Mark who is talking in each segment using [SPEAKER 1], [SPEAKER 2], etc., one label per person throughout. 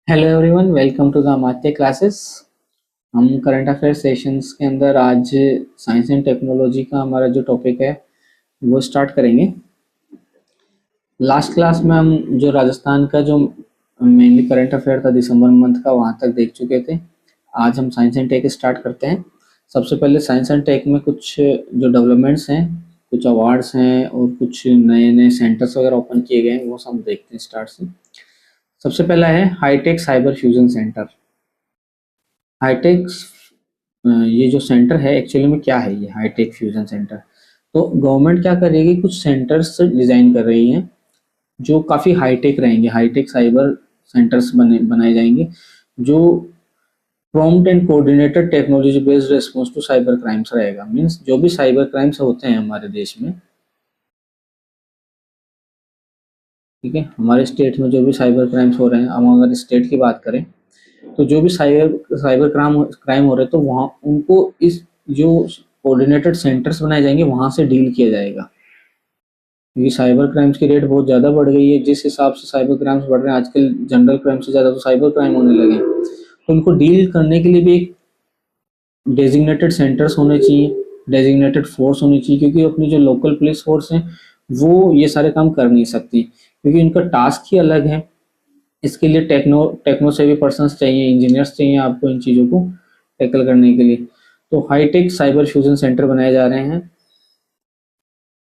[SPEAKER 1] Hello everyone, welcome to the Amatya classes. हम current affair sessions के अंदर आज साइंस एंड टेक्नोलॉजी का हमारा जो टॉपिक है वो स्टार्ट करेंगे। लास्ट क्लास में हम जो राजस्थान का जो मेनली करंट अफेयर था दिसंबर मंथ का, वहाँ तक देख चुके थे। आज हम साइंस एंड टेक स्टार्ट करते हैं। सबसे पहले साइंस एंड टेक में कुछ जो डेवलपमेंट्स हैं, कुछ अवार्ड्स हैं और कुछ नए नए सेंटर्स वगैरह ओपन किए गए हैं, वो सब देखते हैं स्टार्ट से। सबसे पहला है hitech cyber fusion centre. Hitech ये जो सेंटर है एक्चुअली में क्या है, ये हाईटेक फ्यूजन सेंटर। तो गवर्नमेंट क्या करेगी, कुछ सेंटर्स डिजाइन कर रही है जो काफी हाईटेक रहेंगे। हाईटेक साइबर सेंटर्स बनाए जाएंगे जो prompt and coordinated technology based response to cyber crimes रहेगा। मींस जो भी साइबर क्राइम्स होते हैं हमारे देश में, ठीक है, हमारे स्टेट में जो भी साइबर क्राइम्स हो रहे हैं, हम अगर स्टेट की बात करें तो जो भी साइबर साइबर क्राइम क्राइम हो रहे हैं तो वहाँ उनको इस जो कोऑर्डिनेटेड सेंटर्स बनाए जाएंगे वहां से डील किया जाएगा। क्योंकि साइबर क्राइम्स की रेट बहुत ज़्यादा बढ़ गई है। जिस हिसाब से साइबर क्राइम्स बढ़ रहे हैं आजकल, जनरल क्राइम से ज़्यादा तो साइबर क्राइम होने लगे हैं। तो उनको डील करने के लिए भी एक डेजिग्नेटेड सेंटर्स होने चाहिए, डेजिग्नेटेड फोर्स होनी चाहिए, क्योंकि अपनी जो लोकल पुलिस फोर्स है वो ये सारे काम कर नहीं सकती, क्योंकि उनका टास्क ही अलग है। इसके लिए टेक्नो टेक्नो सेवी पर्सन चाहिए, इंजीनियर्स चाहिए आपको इन चीज़ों को टैकल करने के लिए। तो हाईटेक साइबर फ्यूजन सेंटर बनाए जा रहे हैं।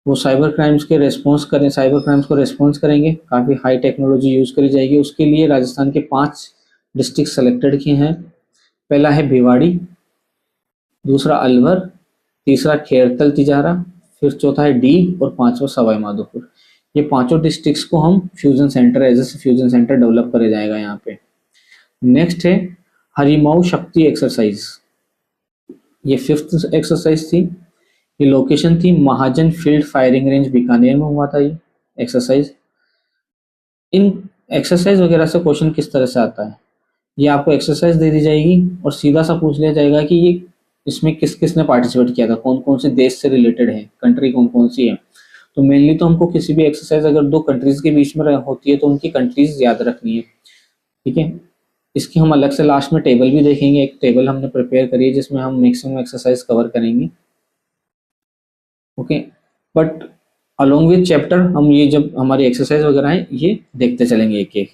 [SPEAKER 1] वो साइबर क्राइम्स के रेस्पॉन्स करें, साइबर क्राइम्स को रेस्पॉन्स करेंगे। काफ़ी हाई टेक्नोलॉजी यूज़ करी जाएगी। उसके लिए राजस्थान के 5 डिस्ट्रिक्ट सेलेक्टेड किए हैं। पहला है भिवाड़ी, दूसरा अलवर, तीसरा खेरतल तिजारा, फिर चौथा है डी और पांचवा सवाई माधोपुर। ये पांचों डिस्ट्रिक्ट्स को हम fusion centre as a fusion centre develop करे जाएगा यहाँ पे। नेक्स्ट है हरिमाऊ शक्ति एक्सरसाइज। ये फिफ्थ एक्सरसाइज थी। ये लोकेशन थी महाजन फील्ड फायरिंग रेंज बीकानेर में हुआ था ये एक्सरसाइज। इन एक्सरसाइज वगैरह से क्वेश्चन किस तरह से आता है, ये आपको एक्सरसाइज दे दी जाएगी और सीधा सा पूछ लिया जाएगा कि ये इसमें किस किस ने पार्टिसिपेट किया था, कौन कौन से देश से रिलेटेड है, कंट्री कौन कौन सी है। तो मेनली तो हमको किसी भी एक्सरसाइज अगर दो कंट्रीज के बीच में होती है तो उनकी कंट्रीज याद रखनी है, ठीक है। इसकी हम अलग से लास्ट में टेबल भी देखेंगे। एक टेबल हमने प्रिपेयर करी है जिसमें हम मैक्सिमम एक्सरसाइज कवर करेंगे, okay. But along with chapter हम ये जब हमारी एक्सरसाइज वगैरह है ये देखते चलेंगे एक एक।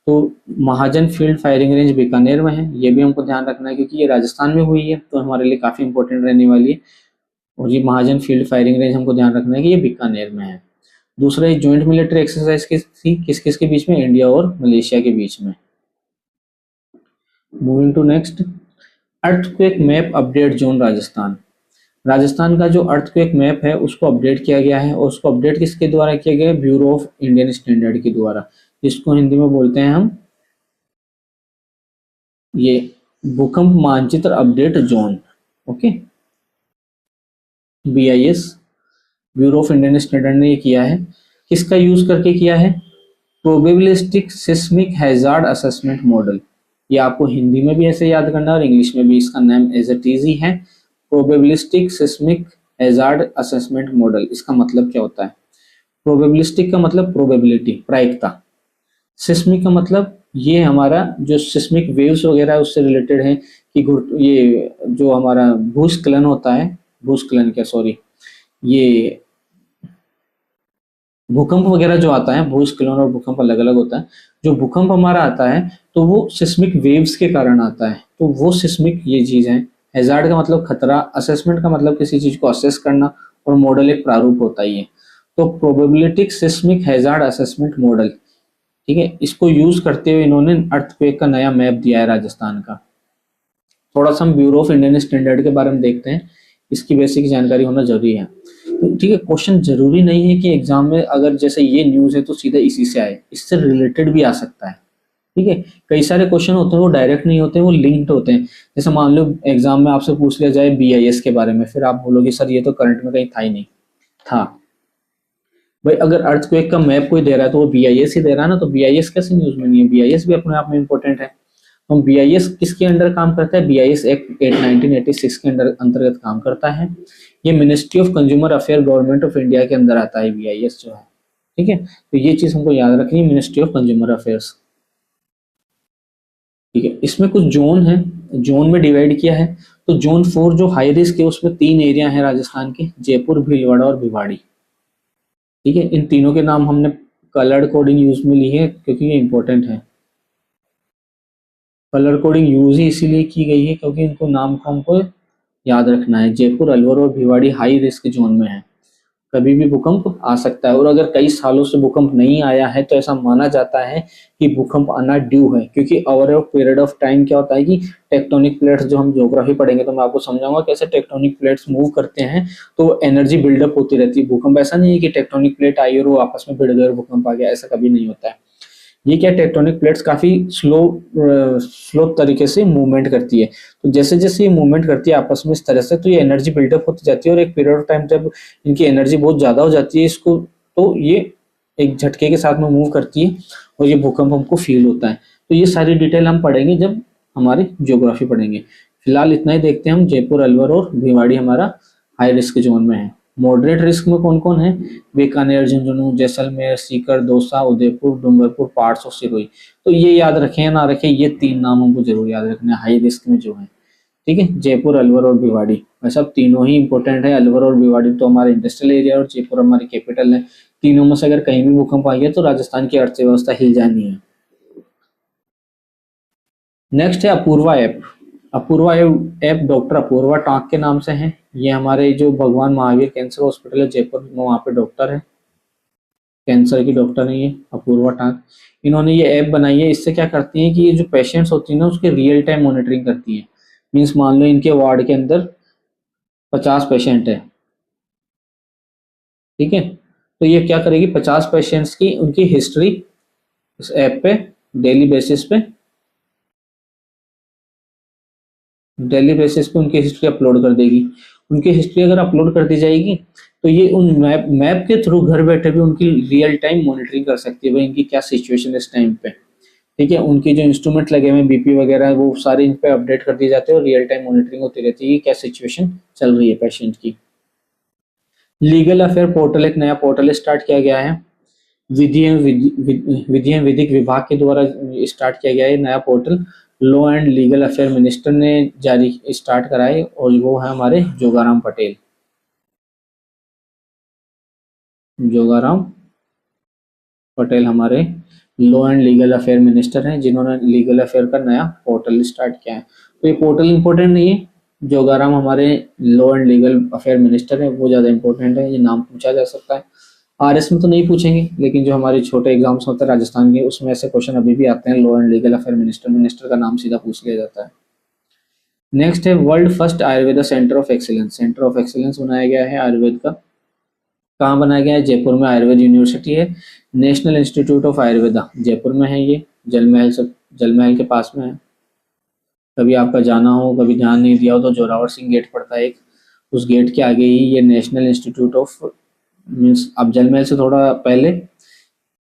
[SPEAKER 1] तो महाजन फील्ड फायरिंग रेंज बीकानेर में है, ये भी हमको ध्यान रखना है क्योंकि ये राजस्थान में हुई है तो हमारे लिए काफ़ी इंपॉर्टेंट रहने वाली है। और ये महाजन फील्ड फायरिंग रेंज हमको ध्यान रखना है कि ये बीकानेर में है। दूसरा ये ज्वाइंट मिलिट्री एक्सरसाइज थी, किस किस के बीच में, इंडिया और मलेशिया के बीच में। Moving to next, earthquake map update zone Rajasthan. Rajasthan का जो अर्थक्वेक मैप है उसको अपडेट किया गया है, और उसको अपडेट किसके द्वारा किया गया है, ब्यूरो ऑफ इंडियन स्टैंडर्ड के द्वारा, जिसको हिंदी में बोलते हैं हम ये भूकंप मानचित्र update zone, okay, BIS, bureau of Indian standard ने ये किया है। किसका यूज करके किया है, probabilistic seismic hazard assessment model. ये आपको हिंदी में भी ऐसे याद करना है और इंग्लिश में भी, इसका नाम एज इट इज ही है, probabilistic seismic hazard assessment model. इसका मतलब क्या होता है, प्रोबेबिलिस्टिक का मतलब प्रोबेबिलिटी, प्रायिकता। सिस्मिक का मतलब ये हमारा जो सिस्मिक वेव्स वगैरह है उससे रिलेटेड है कि ये जो हमारा भूस्खलन होता है, भूस्खलन क्या सॉरी, ये भूकंप वगैरह जो आता है, भूस्खलन और भूकंप अलग अलग होता है। जो भूकंप हमारा आता है तो वो सिस्मिक वेव्स के कारण आता है, तो वो सिस्मिक ये चीज है। हैजार्ड का मतलब खतरा, असेसमेंट का मतलब किसी चीज को असेस करना, और मॉडल एक प्रारूप होता ही है। तो प्रोबेबिलिटिक सिस्मिक हैजार्ड असेसमेंट मॉडल, ठीक है, इसको यूज करते हुए इन्होंने अर्थक्वेक का नया मैप दिया है राजस्थान का। थोड़ा सा हम ब्यूरो ऑफ इंडियन स्टैंडर्ड के बारे में देखते हैं, इसकी बेसिक जानकारी होना जरूरी है। तो ठीक है, क्वेश्चन जरूरी नहीं है कि एग्जाम में अगर जैसे ये न्यूज है तो सीधा इसी से आए, इससे रिलेटेड भी आ सकता है, ठीक है। कई सारे क्वेश्चन होते हैं वो डायरेक्ट नहीं होते हैं, वो लिंक्ड होते हैं। जैसे मान लो एग्जाम में आपसे पूछ लिया जाए BIS के बारे में, फिर आप बोलोगे सर ये तो करंट में कहीं था ही नहीं। था भाई, अगर अर्थक्वेक का मैप कोई दे रहा है तो वो BIS ही दे रहा है ना, तो BIS कैसे न्यूज में नहीं है, BIS भी अपने आप में इंपॉर्टेंट है। तो BIS किसके अंडर काम करता है, BIS एक्ट 1986 के अंदर अंतर्गत काम करता है। ये ministry of consumer affair government of India के अंदर आता है BIS जो है, ठीक है। तो ये चीज हमको याद रखनी है, मिनिस्ट्री ऑफ कंज्यूमर अफेयर्स। ठीक है, इसमें कुछ जोन है, जोन में डिवाइड किया है। तो जोन 4 जो हाई रिस्क है उसमें 3 एरिया है राजस्थान के, जयपुर, भीलवाड़ा और भिवाड़ी। ठीक है, इन तीनों के नाम हमने कलर कोडिंग यूज में ली है क्योंकि ये इंपॉर्टेंट है। कलर कोडिंग यूज ही इसीलिए की गई है क्योंकि इनको नाम को हमको याद रखना है। जयपुर, अलवर और भिवाड़ी हाई रिस्क जोन में है, कभी भी भूकंप आ सकता है। और अगर कई सालों से भूकंप नहीं आया है तो ऐसा माना जाता है कि भूकंप आना ड्यू है, क्योंकि over a period of time क्या होता है कि टेक्टोनिक प्लेट्स, जो हम ज्योग्राफी पढ़ेंगे तो मैं आपको समझाऊंगा कैसे टेक्टोनिक प्लेट्स मूव करते हैं, तो एनर्जी बिल्डअप होती रहती है। भूकंप ऐसा नहीं है कि टेक्टोनिक प्लेट आई और वो आपस में भिड़ गए और भूकंप आ गया, ऐसा कभी नहीं होता है। ये क्या, टेक्टोनिक प्लेट्स काफी स्लो तरीके से मूवमेंट करती है। तो जैसे जैसे ये मूवमेंट करती है आपस में इस तरह से, तो ये एनर्जी बिल्डअप होती जाती है और एक पीरियड ऑफ टाइम जब इनकी एनर्जी बहुत ज्यादा हो जाती है इसको, तो ये एक झटके के साथ में मूव करती है और ये भूकंप हमको फील होता है। तो ये सारी डिटेल हम पढ़ेंगे जब हमारी ज्योग्राफी पढ़ेंगे। फिलहाल इतना ही देखते हैं हम। जयपुर, अलवर और भिवाड़ी हमारा हाई रिस्क जोन में है। मॉडरेट रिस्क में कौन कौन है? बीकानेर, झुंझुनू, जैसलमेर, सीकर, दौसा, उदयपुर, डूंगरपुर, पार्ट्स और सिरोही। तो ये याद रखें या ना रखें, ये 3 नाम हमको जरूर याद रखना है हाई रिस्क में जो है। ठीक है, जयपुर, अलवर और भिवाड़ी, वैसे अब तीनों ही इंपॉर्टेंट है। अलवर और भिवाड़ी तो हमारे इंडस्ट्रियल एरिया और जयपुर हमारी कैपिटल है। तीनों में से अगर कहीं भी भूकंप आ गया तो राजस्थान की अर्थव्यवस्था हिल जानी है। नेक्स्ट है Apurva app. Apurva app doctor Apurva Taank के नाम से है। ये हमारे जो भगवान महावीर कैंसर हॉस्पिटल है जयपुर में, वहाँ पे डॉक्टर है, कैंसर की डॉक्टर है ये अपूर्वा टांक। इन्होंने ये ऐप बनाई है। इससे क्या करती है कि ये जो पेशेंट्स होती है ना उसके रियल टाइम मॉनिटरिंग करती है। मीन्स मान लो इनके वार्ड के अंदर 50 पेशेंट है, ठीक है, तो ये क्या करेगी, 50 पेशेंट्स की उनकी हिस्ट्री इस ऐप पे डेली बेसिस पे उनकी हिस्ट्री अपलोड कर देगी। उनकी हिस्ट्री अगर अपलोड कर दी जाएगी तो ये उन मैप मैप के थ्रू घर बैठे भी उनकी रियल टाइम मॉनिटरिंग कर सकती है भाई इनकी क्या सिचुएशन है इस टाइम पे। ठीक है, उनके जो इंस्ट्रूमेंट लगे हुए हैं बीपी वगैरह वो सारे इन पे अपडेट कर दिए जाते हैं और रियल टाइम मॉनिटरिंग होती रहती है कि क्या सिचुएशन चल रही है पेशेंट की। लीगल अफेयर पोर्टल, एक नया पोर्टल स्टार्ट किया गया है। विधि एवं विधिक विभाग के द्वारा स्टार्ट किया गया है नया portal. Law and legal affair minister ने जारी स्टार्ट कराए और वो है हमारे जोगाराम पटेल। जोगाराम पटेल हमारे law and legal affair minister हैं जिन्होंने लीगल अफेयर का नया पोर्टल स्टार्ट किया है। तो ये पोर्टल इंपॉर्टेंट नहीं है, जोगाराम हमारे law and legal affair minister है वो ज्यादा इंपॉर्टेंट है, ये नाम पूछा जा सकता है। आरएस में तो नहीं पूछेंगे लेकिन जो हमारे छोटे एग्जाम्स होते हैं राजस्थान के उसमें ऐसे क्वेश्चन अभी भी आते हैं। Law and legal affair minister, minister का नाम सीधा पूछ लिया जाता है। नेक्स्ट है world first Ayurveda centre of excellence. Centre of excellence बनाया गया है आयुर्वेद का। कहाँ बनाया गया है? जयपुर में आयुर्वेद यूनिवर्सिटी है। National institute of Ayurveda Jaipur में है ये, जलमहल के पास में है। कभी आपका जाना हो, कभी ध्यान नहीं दिया हो तो जोरावर सिंह गेट पड़ता है एक, उस गेट के आगे ही ये नेशनल इंस्टीट्यूट ऑफ, मीन्स अब जलमहल से थोड़ा पहले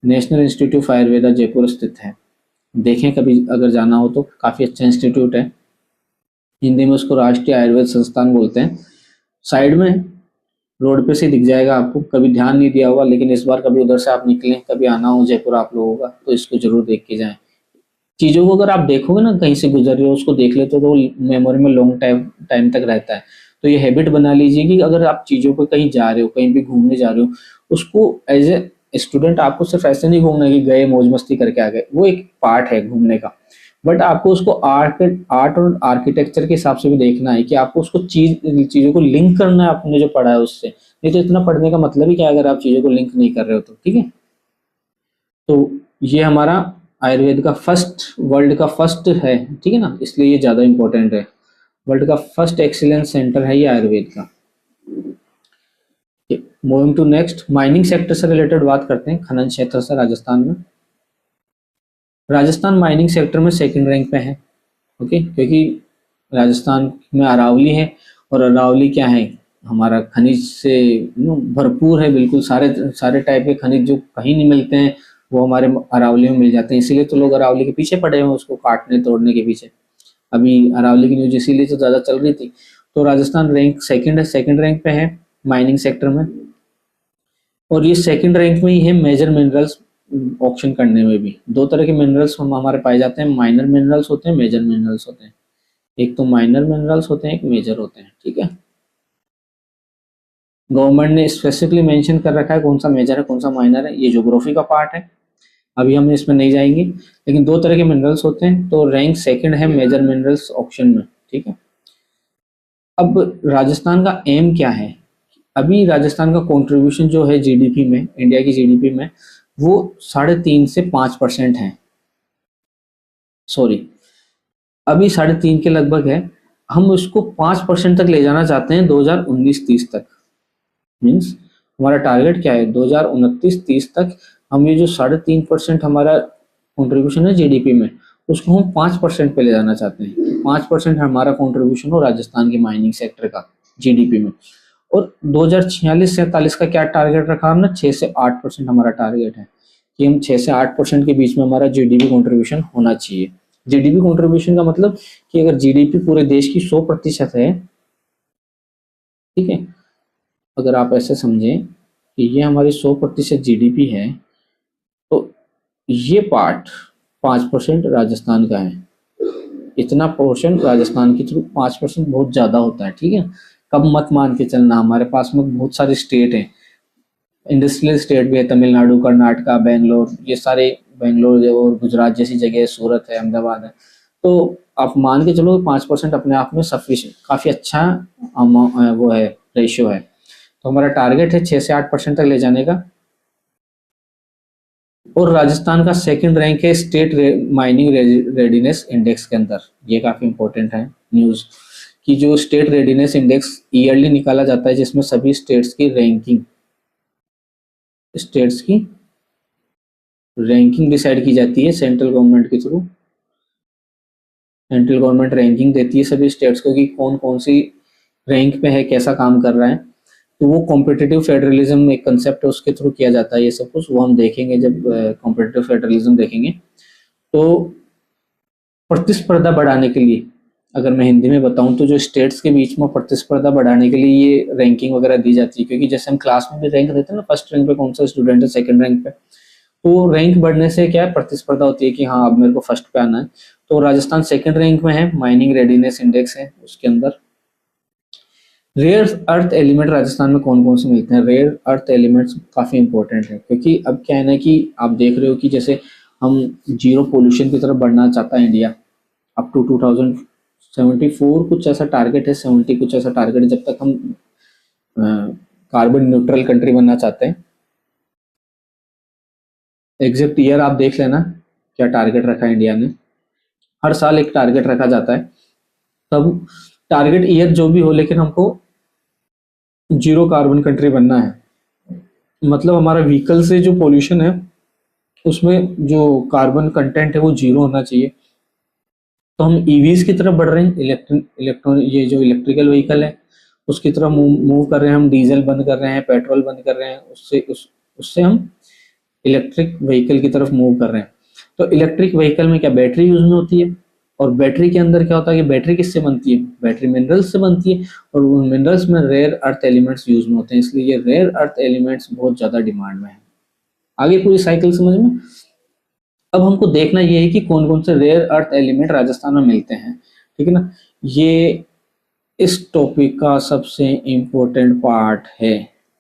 [SPEAKER 1] national institute of Ayurveda Jaipur स्थित है। देखें कभी अगर जाना हो तो, काफ़ी अच्छा इंस्टीट्यूट है। हिंदी में उसको राष्ट्रीय आयुर्वेद संस्थान बोलते हैं। साइड में रोड पे से दिख जाएगा आपको, कभी ध्यान नहीं दिया होगा लेकिन इस बार कभी उधर से आप निकलें, कभी आना हो जयपुर आप लोगों का तो इसको जरूर देख के जाएं। चीज़ों को अगर आप देखोगे ना, कहीं से गुजर रहे हो उसको देख लेते हो तो मेमोरी में लॉन्ग टाइम टाइम तक रहता है। तो ये हैबिट बना लीजिए कि अगर आप चीज़ों पर कहीं जा रहे हो, कहीं भी घूमने जा रहे हो, उसको एज ए स्टूडेंट आपको सिर्फ ऐसे नहीं घूमना है कि गए मौज मस्ती करके आ गए, वो एक पार्ट है घूमने का। बट आपको उसको आर्ट और आर्किटेक्चर के हिसाब से भी देखना है कि आपको उसको चीज़ों को लिंक करना है आपने जो पढ़ा है उससे। नहीं तो इतना पढ़ने का मतलब ही क्या है अगर आप चीज़ों को लिंक नहीं कर रहे हो तो। ठीक है, तो ये हमारा आयुर्वेद का फर्स्ट, वर्ल्ड का फर्स्ट है, ठीक है ना, इसलिए ये ज़्यादा इंपॉर्टेंट है। वर्ल्ड का फर्स्ट एक्सीलेंस सेंटर है ये आयुर्वेद का। Moving to next, mining sector से रिलेटेड बात करते हैं, खनन क्षेत्र से राजस्थान में। राजस्थान माइनिंग सेक्टर में सेकंड रैंक पे है। ओके, क्योंकि राजस्थान में अरावली है और अरावली क्या है, हमारा खनिज से भरपूर है, बिल्कुल सारे सारे टाइप के खनिज जो कहीं नहीं मिलते हैं वो हमारे अरावली में मिल जाते हैं। इसीलिए तो लोग अरावली के पीछे पड़े हैं, उसको काटने तोड़ने के पीछे। अभी अरावली की न्यूज इसीलिए तो ज़्यादा चल रही थी। तो राजस्थान रैंक सेकंड है, सेकंड रैंक पे है माइनिंग सेक्टर में। और ये सेकंड रैंक में ही है मेजर मिनरल्स ऑक्शन करने में भी। दो तरह के मिनरल्स हम हमारे पाए जाते हैं, माइनर मिनरल्स होते हैं, मेजर मिनरल्स होते हैं। एक तो माइनर मिनरल्स होते हैं, एक मेजर होते हैं, ठीक है। गवर्नमेंट ने स्पेसिफिकली मेंशन कर रखा है कौन सा मेजर है कौन सा माइनर है, ये ज्योग्राफी का पार्ट है, अभी हम इसमें नहीं जाएंगे। लेकिन दो तरह के मिनरल्स होते हैं, तो रैंक सेकंड है मेजर मिनरल्स ऑप्शन में, ठीक है। अब राजस्थान का एम क्या है? अभी राजस्थान का कंट्रीब्यूशन जो है जीडीपी में, इंडिया की जीडीपी में, वो 3.5 से 5% है। सॉरी, अभी 3.5 के लगभग है। हम उसको 5% तक ले जाना चाहते हैं 2019-30 तक। मीन्स हमारा टारगेट क्या है, 2029-30 तक हम ये जो 3.5% हमारा कंट्रीब्यूशन है जीडीपी में, उसको हम 5% पे ले जाना चाहते हैं। 5% हमारा कंट्रीब्यूशन हो राजस्थान के माइनिंग सेक्टर का जीडीपी में। और 2046-47 का क्या टारगेट रखा हमने, 6 से 8% हमारा टारगेट है कि हम 6 से 8% के बीच में हमारा जीडीपी कंट्रीब्यूशन होना चाहिए। जीडीपी कंट्रीब्यूशन का मतलब कि अगर जीडीपी पूरे देश की 100% है, ठीक है, अगर आप ऐसे समझें कि ये हमारी 100% जीडीपी है, तो ये पार्ट 5% राजस्थान का है। इतना पोर्शन राजस्थान की थ्रू 5% बहुत ज्यादा होता है, ठीक है। कब मत मान के चलना, हमारे पास में बहुत सारे स्टेट हैं, इंडस्ट्रियल स्टेट भी है, तमिलनाडु, कर्नाटका, बेंगलोर, ये सारे, बेंगलोर और गुजरात जैसी जगह, सूरत है, अहमदाबाद है। तो आप मान के चलो 5% अपने आप में सफिशिएंट, काफी अच्छा वो है, रेशियो है। तो हमारा टारगेट है 6 से 8% तक ले जाने का। और राजस्थान का सेकंड रैंक है स्टेट माइनिंग रेडीनेस इंडेक्स के अंदर। ये काफी इंपॉर्टेंट है न्यूज कि जो स्टेट रेडीनेस इंडेक्स ईयरली निकाला जाता है, जिसमें सभी स्टेट्स की डिसाइड की जाती है सेंट्रल गवर्नमेंट के थ्रू। सेंट्रल गवर्नमेंट रैंकिंग देती है सभी स्टेट्स को कि कौन कौन सी रैंक पे है, कैसा काम कर रहा है। तो वो कॉम्पिटिटिव फेडरलिज्म एक कंसेप्ट है, उसके थ्रू किया जाता है ये सब कुछ। वो हम देखेंगे जब कॉम्पिटिटिव फेडरलिज्म देखेंगे। तो प्रतिस्पर्धा बढ़ाने के लिए, अगर मैं हिंदी में बताऊं तो जो स्टेट्स के बीच में प्रतिस्पर्धा बढ़ाने के लिए ये रैंकिंग वगैरह दी जाती है। क्योंकि जैसे हम क्लास में भी रैंक देते हैं ना, फर्स्ट रैंक पे कौन सा स्टूडेंट है, सेकंड रैंक पे, तो रैंक बढ़ने से क्या है, प्रतिस्पर्धा होती है कि हाँ अब मेरे को फर्स्ट पे आना है। तो राजस्थान सेकंड रैंक में है, माइनिंग रेडीनेस इंडेक्स है उसके अंदर। रेयर अर्थ एलिमेंट राजस्थान में कौन कौन से मिलते हैं? रेयर अर्थ एलिमेंट्स काफी इंपॉर्टेंट है, क्योंकि अब क्या है ना कि आप देख रहे हो कि जैसे हम जीरो पोल्यूशन की तरफ बढ़ना चाहता है इंडिया, अप टू 2074 कुछ ऐसा टारगेट है, 70 कुछ ऐसा टारगेट है, जब तक हम कार्बन न्यूट्रल कंट्री बनना चाहते हैं। एग्जैक्ट ईयर आप देख लेना क्या टारगेट रखा है इंडिया ने। हर साल एक टारगेट रखा जाता है, तब टारगेट ईयर जो भी हो, लेकिन हमको जीरो कार्बन कंट्री बनना है। मतलब हमारा व्हीकल से जो पोल्यूशन है उसमें जो कार्बन कंटेंट है वो जीरो होना चाहिए। तो हम ईवीज की तरफ बढ़ रहे हैं, ये जो इलेक्ट्रिकल व्हीकल है उसकी तरफ मूव कर रहे हैं। हम डीजल बंद कर रहे हैं, पेट्रोल बंद कर रहे हैं, उससे हम इलेक्ट्रिक व्हीकल की तरफ मूव कर रहे हैं। तो इलेक्ट्रिक व्हीकल में क्या बैटरी यूज में होती है, और बैटरी के अंदर क्या होता है कि बैटरी किससे बनती है, बैटरी मिनरल्स से बनती है, और उन मिनरल्स में रेयर अर्थ एलिमेंट्स यूज में होते हैं, इसलिए ये रेयर अर्थ एलिमेंट्स बहुत ज्यादा डिमांड में है। आगे पूरी साइकिल समझ में। अब हमको देखना ये है कि कौन कौन से रेयर अर्थ एलिमेंट राजस्थान में मिलते हैं, ठीक है ना। ये इस टॉपिक का सबसे इम्पोर्टेंट पार्ट है,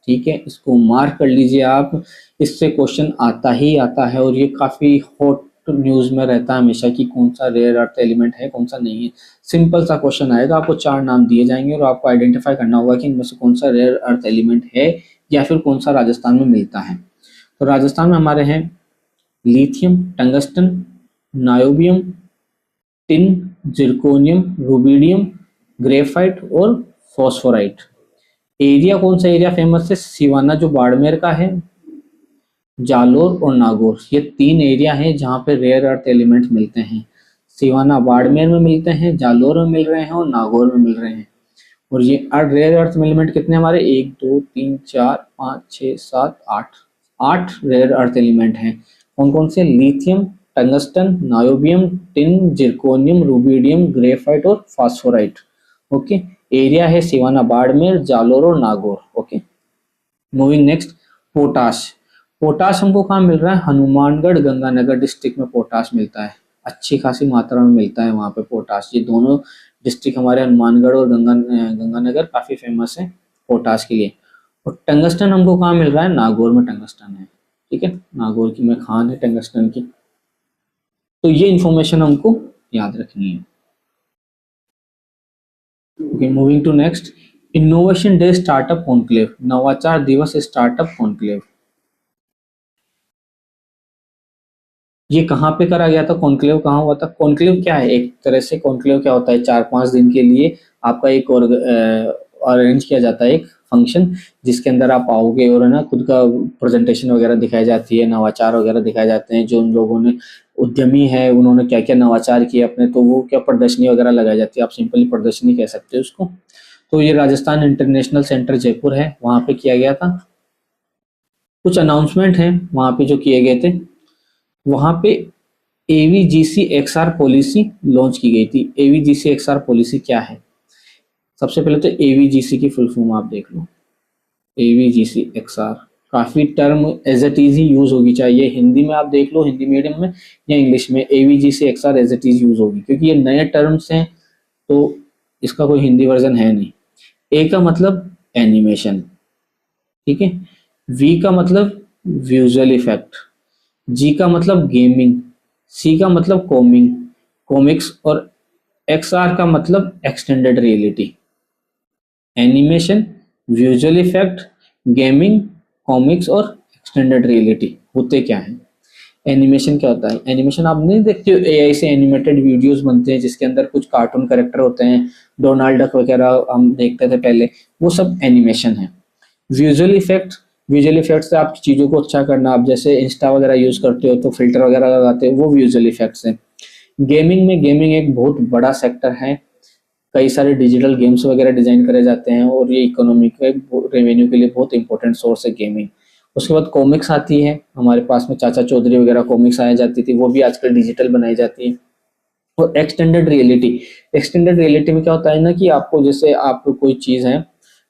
[SPEAKER 1] ठीक है, इसको मार्क कर लीजिए आप। इससे क्वेश्चन आता ही आता है, और ये काफी हॉट न्यूज में रहता है हमेशा कि कौन सा रेयर अर्थ एलिमेंट है कौन सा नहीं है। सिंपल सा क्वेश्चन आएगा, आपको 4 नाम दिए जाएंगे और आपको आइडेंटिफाई करना होगा कि इनमें से कौन सा रेयर अर्थ एलिमेंट है या फिर कौन सा राजस्थान में मिलता है। तो राजस्थान में हमारे हैं lithium, tungsten, niobium, tin, zirconium, rubidium, graphite और फॉस्फोराइट। एरिया कौन सा एरिया फेमस है? सिवाना जो बाड़मेर का है, जालोर और नागौर, ये 3 एरिया हैं जहाँ पे रेयर अर्थ एलिमेंट्स मिलते हैं। सिवाना बाड़मेर में मिलते हैं, जालोर में मिल रहे हैं और नागौर में मिल रहे हैं। और ये रेयर अर्थ एलिमेंट कितने हमारे, 1 2 3 4 5 6 7 8 रेयर अर्थ एलिमेंट हैं। कौन कौन से? Lithium, tungsten, niobium, tin, zirconium, rubidium, graphite और फास्फोराइट। ओके, एरिया है सिवाना बाड़मेर, जालोर और Nagaur. Okay, moving next, potash. Potash हमको कहाँ मिल रहा है? हनुमानगढ़ गंगानगर डिस्ट्रिक्ट में पोटाश मिलता है, अच्छी खासी मात्रा में मिलता है वहाँ पे पोटाश। ये दोनों डिस्ट्रिक्ट हमारे हनुमानगढ़ और गंगानगर काफी फेमस है पोटाश के लिए। और टंगस्टन हमको कहाँ मिल रहा है? नागौर में टंगस्टन है, ठीक है, नागौर की में खान है टंगस्टन की। तो ये इंफॉर्मेशन हमको याद रखनी है। Okay, moving to next, innovation day startup conclave, नवाचार दिवस स्टार्टअप कॉन्क्लेव, ये कहाँ पे करा गया था? कॉन्क्लेव कहाँ हुआ था? कॉन्क्लेव क्या है? एक तरह से कॉन्क्लेव क्या होता है, 4-5 दिन के लिए आपका एक और अरेंज किया जाता है एक फंक्शन, जिसके अंदर आप आओगे और है ना खुद का प्रेजेंटेशन वगैरह दिखाई जाती है, नवाचार वगैरह दिखाए जाते हैं, जो उन लोगों ने उद्यमी है उन्होंने क्या क्या नवाचार किए अपने, तो वो क्या प्रदर्शनी वगैरह लगाई जाती है, आप सिंपली प्रदर्शनी कह सकते हो उसको। तो ये राजस्थान इंटरनेशनल सेंटर जयपुर है, वहाँ पे किया गया था। कुछ अनाउंसमेंट हैं वहाँ पे जो किए गए थे। वहाँ पे एवीजीसी एक्सआर पॉलिसी लॉन्च की गई थी। एवीजीसी एक्सआर पॉलिसी क्या है? सबसे पहले तो एवीजीसी की फुल फॉर्म आप देख लो, एवीजीसी एक्सआर, काफी टर्म एज इट इज ही यूज होगी, चाहिए हिंदी में आप देख लो, हिंदी मीडियम में या इंग्लिश में, AVGC XR as it is use होगी, क्योंकि ये नए टर्म्स हैं तो इसका कोई हिंदी वर्जन है नहीं। ए का मतलब एनिमेशन, ठीक है, वी का मतलब विजुअल इफेक्ट, जी का मतलब गेमिंग, सी का मतलब कॉमिंग कॉमिक्स, और एक्स आर का मतलब extended reality. Animation, visual effect, gaming, comics और एक्सटेंडेड रियलिटी होते क्या है? एनिमेशन क्या होता है? एनिमेशन आप नहीं देखते हो, एआई से एनिमेटेड वीडियोस बनते हैं जिसके अंदर कुछ कार्टून कैरेक्टर होते हैं, डोनाल्ड डक वगैरह हम देखते थे पहले, वो सब एनिमेशन है। विजुअल इफेक्ट, विजुअल इफेक्ट से आप चीज़ों को अच्छा करना, आप जैसे इंस्टा वगैरह यूज करते हो तो फिल्टर वगैरह लगाते हो, वो विजुअल इफेक्ट्स हैं। गेमिंग में, गेमिंग एक बहुत बड़ा सेक्टर है, कई सारे डिजिटल गेम्स वगैरह डिजाइन करे जाते हैं और ये इकोनॉमिक रेवेन्यू के लिए बहुत इंपॉर्टेंट सोर्स है गेमिंग। उसके बाद कॉमिक्स आती है हमारे पास में, चाचा चौधरी वगैरह कॉमिक्स आया जाती थी, वो भी आजकल डिजिटल बनाई जाती है। और एक्सटेंडेड रियलिटी, एक्सटेंडेड रियलिटी में क्या होता है ना कि आपको जैसे आपको कोई चीज़ है,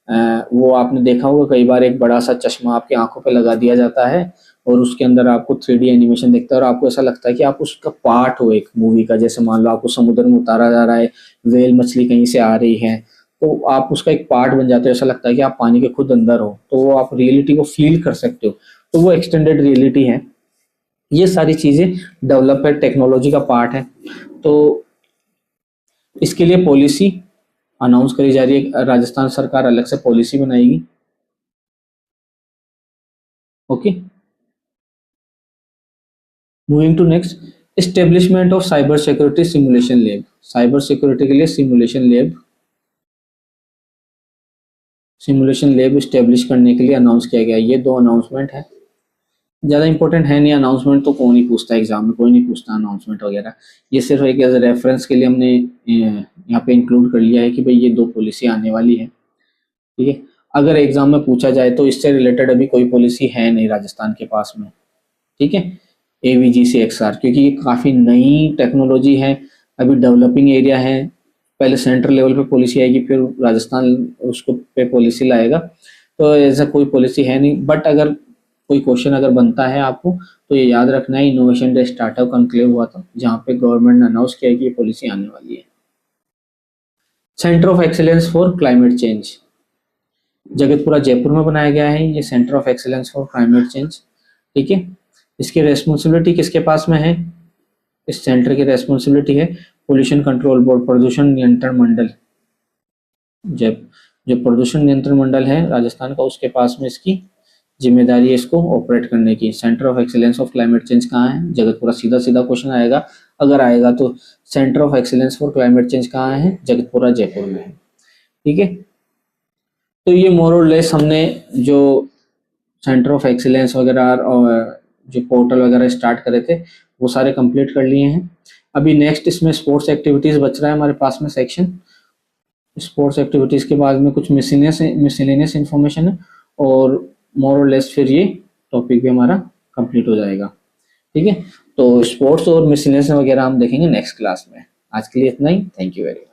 [SPEAKER 1] वो आपने देखा होगा कई बार, एक बड़ा सा चश्मा आपकी आंखों पे लगा दिया जाता है और उसके अंदर आपको 3D एनिमेशन दिखता है और आपको ऐसा लगता है कि आप उसका पार्ट हो एक मूवी का। जैसे मान लो आपको समुद्र में उतारा जा रहा है, वेल मछली कहीं से आ रही है, तो आप उसका एक पार्ट बन जाते हो, ऐसा लगता है कि आप पानी के खुद अंदर हो, तो वो आप रियलिटी को फील कर सकते हो, तो वो एक्सटेंडेड रियलिटी है। ये सारी चीजें डेवलपमेंट टेक्नोलॉजी का पार्ट है। तो इसके लिए पॉलिसी अनाउंस करी जा रही है, राजस्थान सरकार अलग से पॉलिसी बनाएगी। Okay, moving to next, establishment of cyber security simulation lab, cyber security के लिए सिमुलेशन लैब एस्टेब्लिश करने के लिए अनाउंस किया गया। ये 2 अनाउंसमेंट है, ज़्यादा इंपॉर्टेंट है नहीं, अनाउंसमेंट तो कौन ही पूछता है एग्जाम में, कोई नहीं पूछता अनाउंसमेंट वगैरह। ये सिर्फ एक एज रेफरेंस के लिए हमने यहाँ पे इंक्लूड कर लिया है कि भाई ये 2 पॉलिसी आने वाली है, ठीक है। अगर एग्जाम में पूछा जाए तो इससे रिलेटेड अभी कोई पॉलिसी है नहीं राजस्थान के पास में, ठीक है, एवीजीसी एक्सआर, क्योंकि ये काफ़ी नई टेक्नोलॉजी है, अभी डेवलपिंग एरिया है, पहले सेंट्रल लेवल पे पॉलिसी आएगी फिर राजस्थान उसको पे पॉलिसी लाएगा, तो ऐसा कोई पॉलिसी है नहीं। बट अगर कोई क्वेश्चन अगर बनता है आपको तो ये याद रखना है, इनोवेशन डे स्टार्टअप कॉन्क्लेव हुआ था जहाँ पे गवर्नमेंट ने अनाउंस किया कि ये पॉलिसी आने वाली है। Centre of excellence for climate change, Jagatpura Jaipur में बनाया गया है ये centre of excellence for climate change, ठीक है। इसकी रेस्पॉन्सिबिलिटी किसके पास में है? इस सेंटर की रेस्पॉन्सिबिलिटी है पोल्यूशन कंट्रोल बोर्ड, प्रदूषण नियंत्रण मंडल, जब जो प्रदूषण नियंत्रण मंडल है राजस्थान का उसके पास में इसकी जिम्मेदारी है इसको ऑपरेट करने की। Centre of excellence of climate change कहाँ है? जगतपुरा, सीधा सीधा क्वेश्चन आएगा अगर आएगा तो, centre of excellence for climate change कहाँ है? जगतपुरा जयपुर में है, ठीक है। तो ये मोर और लेस हमने जो सेंटर ऑफ एक्सीलेंस वगैरह और जो पोर्टल वगैरह स्टार्ट करे थे वो सारे कंप्लीट कर लिए हैं। अभी नेक्स्ट इसमें स्पोर्ट्स एक्टिविटीज़ बच रहा है हमारे पास में सेक्शन, स्पोर्ट्स एक्टिविटीज़ के बाद में कुछ मिसलेनियस इन्फॉर्मेशन है और मोर और लेस फिर ये टॉपिक भी हमारा कंप्लीट हो जाएगा, ठीक है। तो स्पोर्ट्स और मिसलेनियस वगैरह हम देखेंगे नेक्स्ट क्लास में। आज के लिए इतना ही, थैंक यू वेरी मच।